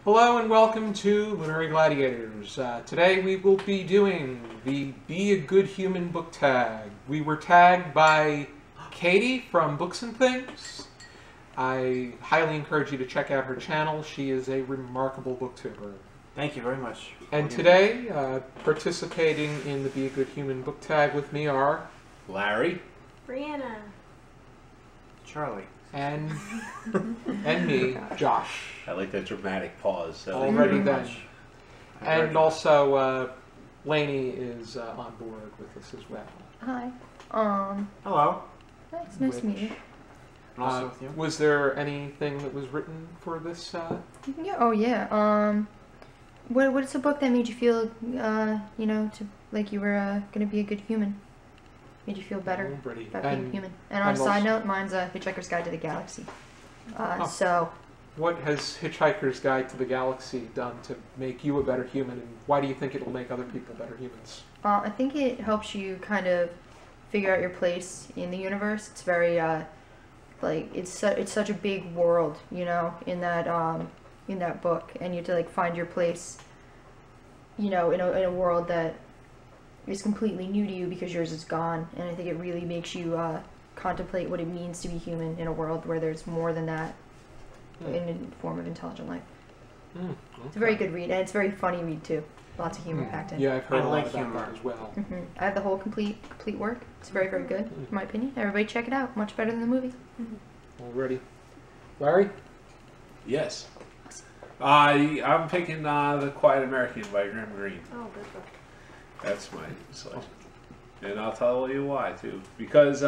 Hello and welcome to Lunar Gladiators. Today we will be doing the Be a Good Human book tag. We were tagged by Katie from Books and Things. I highly encourage you to check out her channel. She is a remarkable booktuber. Thank you very much. And today, participating in the Be a Good Human book tag with me are Larry, Breanna, Charlie, and me, Josh. I like that dramatic pause. Already then. And also, Laney is on board with us as well. Hi. hello. Nice to meet you. And also with you. Was there anything that was written for this? Yeah. Oh yeah. What's a book that made you feel, like you were gonna be a good human? Made you feel better about being human. And on a side note, mine's Hitchhiker's Guide to the Galaxy. So. What has Hitchhiker's Guide to the Galaxy done to make you a better human, and why do you think it will make other people better humans? I think it helps you kind of figure out your place in the universe. It's very it's such a big world, in that book, and you have to find your place, in a world that is completely new to you because yours is gone. And I think it really makes you contemplate what it means to be human in a world where there's more than that in a form of intelligent life. Okay. It's a very good read, and it's a very funny read too. Lots of humor packed in. Yeah, I've heard I a like lot about humor that as well. I have the whole complete work. It's very, very good, in my opinion. Everybody check it out. Much better than the movie. Already. Larry? Yes. I'm picking The Quiet American by Graham Greene. Oh, good book. That's my selection. And I'll tell you why, too. Because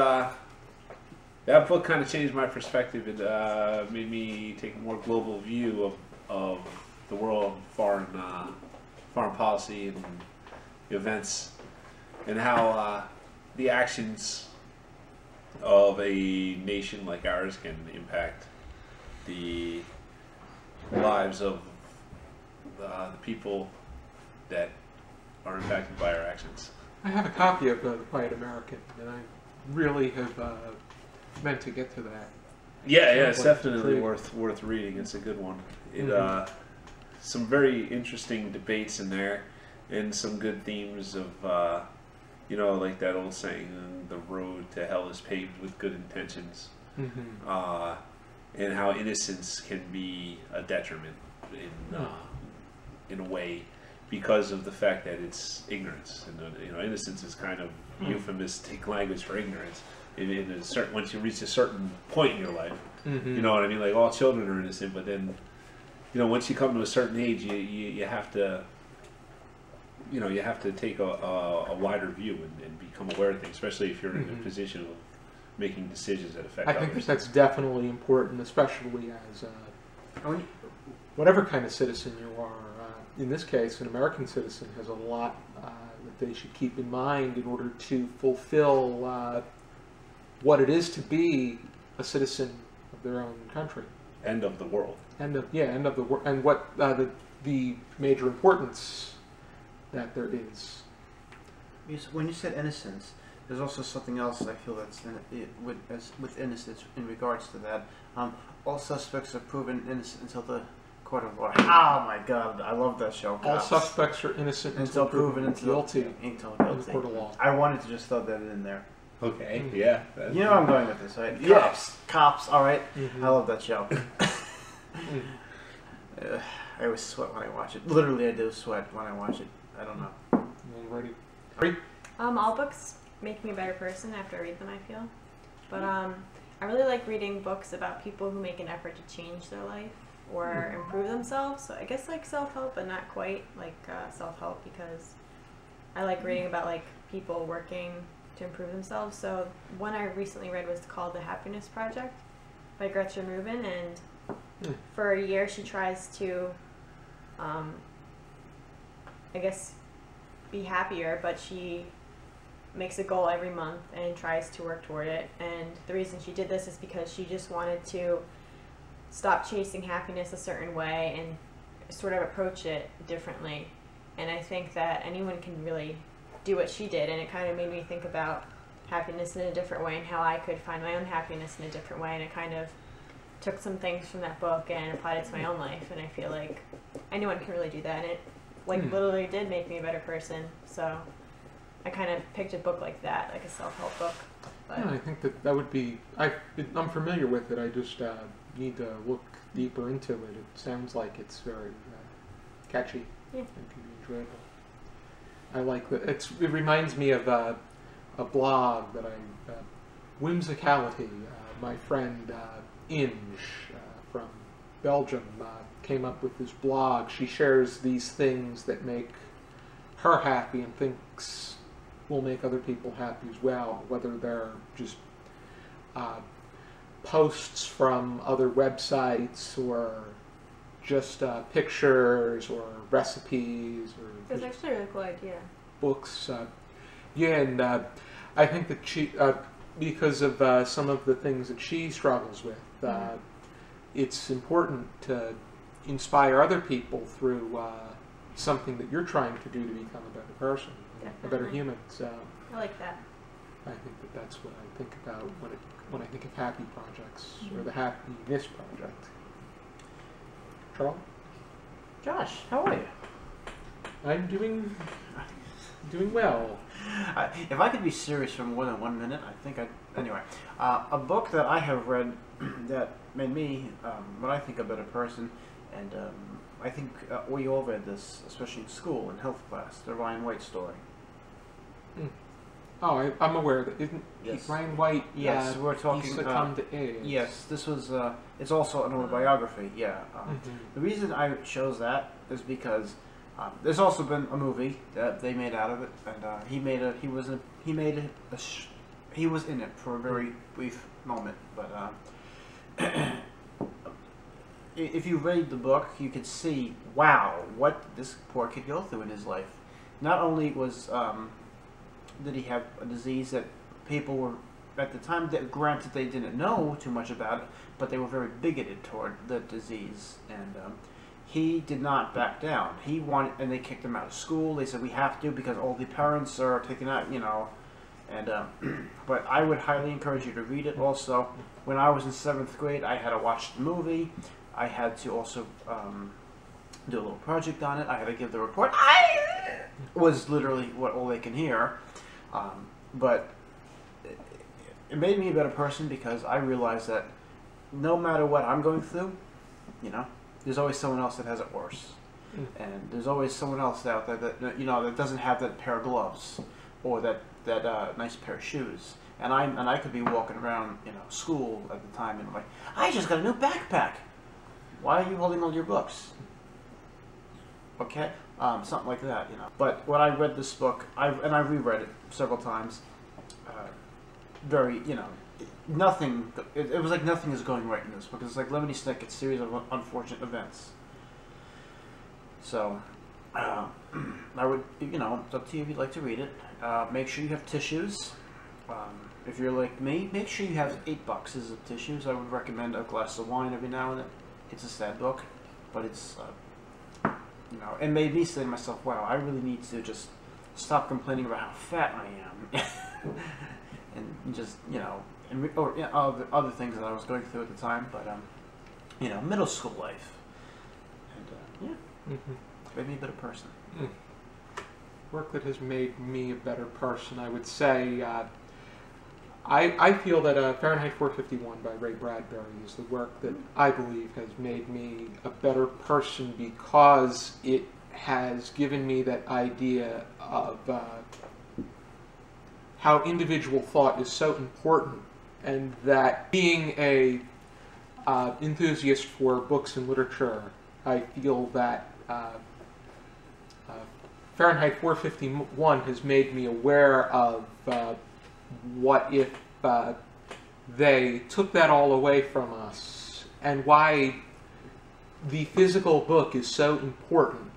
that book kind of changed my perspective. It made me take a more global view of the world, foreign policy and events, and how the actions of a nation like ours can impact the lives of the people that are impacted by our actions. I have a copy of The Quiet American, and I really have meant to get to that. Yeah, it's Sounds like definitely it's worth reading. It's a good one. It some very interesting debates in there, and some good themes of like that old saying, "The road to hell is paved with good intentions," and how innocence can be a detriment in a way because of the fact that it's ignorance. And innocence is kind of euphemistic language for ignorance. Once you reach a certain point in your life, you know what I mean. Like all children are innocent, but then, once you come to a certain age, you have to, you have to take a wider view and become aware of things, especially if you're in a position of making decisions that affect I others. think that's definitely important, especially as whatever kind of citizen you are. In this case, an American citizen has a lot that they should keep in mind in order to fulfill what it is to be a citizen of their own country. End of the world. End of the world, and what the major importance that there is. When you said innocence, there's also something else I feel that's with innocence in regards to that. All suspects are proven innocent until the court of law. Oh my God, I love that show. All suspects are innocent until proven guilty in the court of law. I wanted to just throw that in there. Okay. Yeah. You know where I'm going with this, right? Yeah. Cops. All right. I love that show. I always sweat when I watch it. Literally, I do sweat when I watch it. I don't know. Ready? All books make me a better person after I read them, I feel. But I really like reading books about people who make an effort to change their life or improve themselves. So I guess self-help, but not quite self-help, because I like reading about people working to improve themselves. So one I recently read was called The Happiness Project by Gretchen Rubin, and for a year she tries to be happier, but she makes a goal every month and tries to work toward it. And the reason she did this is because she just wanted to stop chasing happiness a certain way and sort of approach it differently. And I think that anyone can really do what she did, and it kind of made me think about happiness in a different way and how I could find my own happiness in a different way, and it kind of took some things from that book and applied it to my own life, and I feel like anyone can really do that, and it literally did make me a better person. So I kind of picked a book like that, like a self-help book. But Yeah, I think that would be. I'm familiar with it. I just need to look deeper into it. It sounds like it's very catchy and can be enjoyable. I like that. It reminds me of a blog that Whimsicality. My friend Inge from Belgium came up with this blog. She shares these things that make her happy and thinks will make other people happy as well, whether they're just posts from other websites or just pictures or recipes or it's actually a really cool idea. books. And I think that she, because of some of the things that she struggles with, it's important to inspire other people through something that you're trying to do to become a better person, a better human. So I like that. I think that that's what I think about when I think of happy projects or the happiness project. Charles? Josh, how are you? I'm doing well. If I could be serious for more than 1 minute, I think I'd... Anyway, a book that I have read that made me, what I think, a better person, and I think we all read this, especially in school, in health class, the Ryan White story. Oh, I'm aware of it. Isn't Yes. Ryan White? Yes, we're talking... He succumbed to AIDS. Yes, this was... it's also an autobiography, yeah. The reason I chose that is because there's also been a movie that they made out of it, and he was in it for a very brief moment, but if you read the book, you could see, wow, what this poor kid go through in his life. Not only was did he have a disease that people were at the time, that granted they didn't know too much about it, but they were very bigoted toward the disease, and he did not back down. He wanted, and they kicked him out of school. They said, we have to because all the parents are taking out, you know. And but I would highly encourage you to read it. Also, when I was in 7th grade, I had to watch the movie. I had to also do a little project on it. I had to give the report. I was literally all they can hear. But it made me a better person because I realized that no matter what I'm going through, you know, there's always someone else that has it worse. And there's always someone else out there that, you know, that doesn't have that pair of gloves or that nice pair of shoes. And I could be walking around, you know, school at the time and I'm like, I just got a new backpack. Why are you holding all your books? Okay, something like that, you know. But when I read this book, I reread it several times. Very, you know, nothing. It was like nothing is going right in this book. It's like Lemony Snicket's series of unfortunate events. So, I would, you know, it's up to you if you'd like to read it. Make sure you have tissues. If you're like me, make sure you have 8 boxes of tissues. I would recommend a glass of wine every now and then. It's a sad book, but it's, you know, it made me say to myself, wow, I really need to just stop complaining about how fat I am. And just, you know, or you know, other things that I was going through at the time, but, you know, middle school life. And, yeah, made me a better person. Work that has made me a better person, I would say. I feel that Fahrenheit 451 by Ray Bradbury is the work that I believe has made me a better person because it has given me that idea of how individual thought is so important, and that being a enthusiast for books and literature, I feel that Fahrenheit 451 has made me aware of what if they took that all away from us, and why the physical book is so important,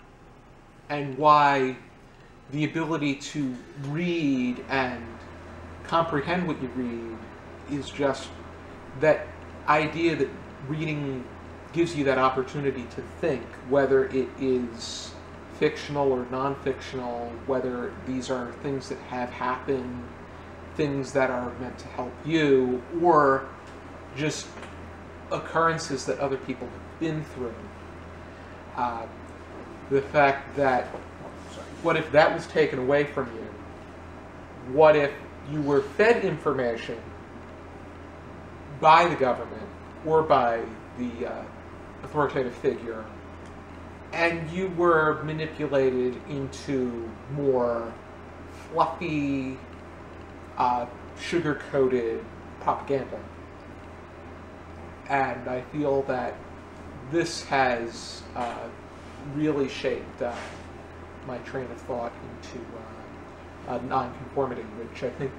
and why the ability to read and comprehend what you read is just that idea that reading gives you that opportunity to think, whether it is fictional or non-fictional, whether these are things that have happened, things that are meant to help you, or just occurrences that other people have been through. The fact that, what if that was taken away from you? What if you were fed information by the government or by the authoritative figure, and you were manipulated into more fluffy, sugar-coated propaganda? And I feel that this has really shaped my train of thought into nonconformity, which I think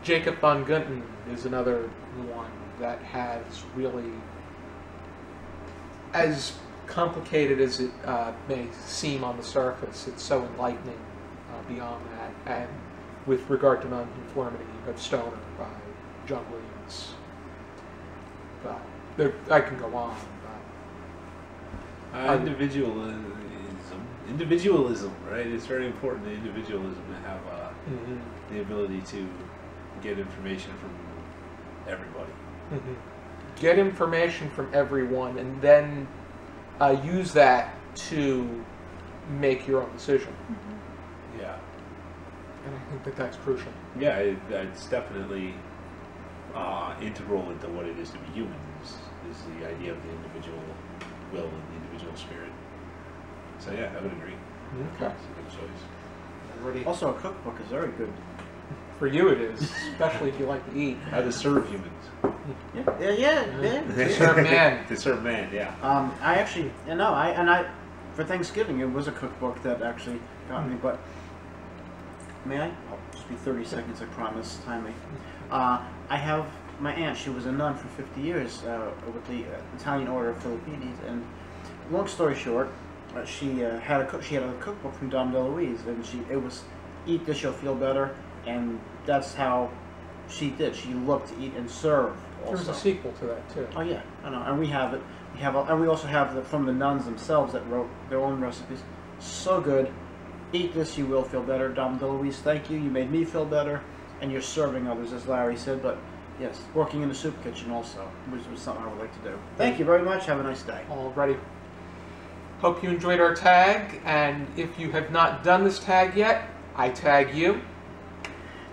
Jacob von Gunten is another one that has really, as complicated as it may seem on the surface, it's so enlightening beyond that. And with regard to nonconformity, you have Stoner by John Williams. But I can go on. Individualism, right? It's very important to individualism to have the ability to get information from everybody. Get information from everyone, and then use that to make your own decision. Yeah. And I think that that's crucial. Yeah, it's definitely integral into what it is to be human, is the idea of the individual will and the individual spirit. So yeah, I would agree. Okay. It's a good choice. Also, a cookbook is very good. For you it is, especially if you like to eat. How to serve humans. To serve man. To serve man, yeah. I actually, for Thanksgiving, it was a cookbook that actually got me, but may I? I'll just be 30 seconds, I promise, timely. I have my aunt, she was a nun for 50 years with the Italian Order of Philippines, and long story short, she had a cookbook from Dom DeLuise, and it was eat this, you'll feel better, and that's how she did. She looked to eat and serve. Also. There's a sequel to that too. Oh yeah, I know, and we have it. And we also have from the nuns themselves that wrote their own recipes. So good. Eat this, you will feel better. Dom DeLuise, thank you. You made me feel better, and you're serving others, as Larry said. But yes, working in the soup kitchen also, which was something I would like to do. Thank you very much. Have a nice day. Alrighty. Hope you enjoyed our tag, and if you have not done this tag yet, I tag you.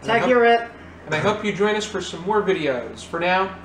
Tag you, Rhett. And I hope you join us for some more videos. For now,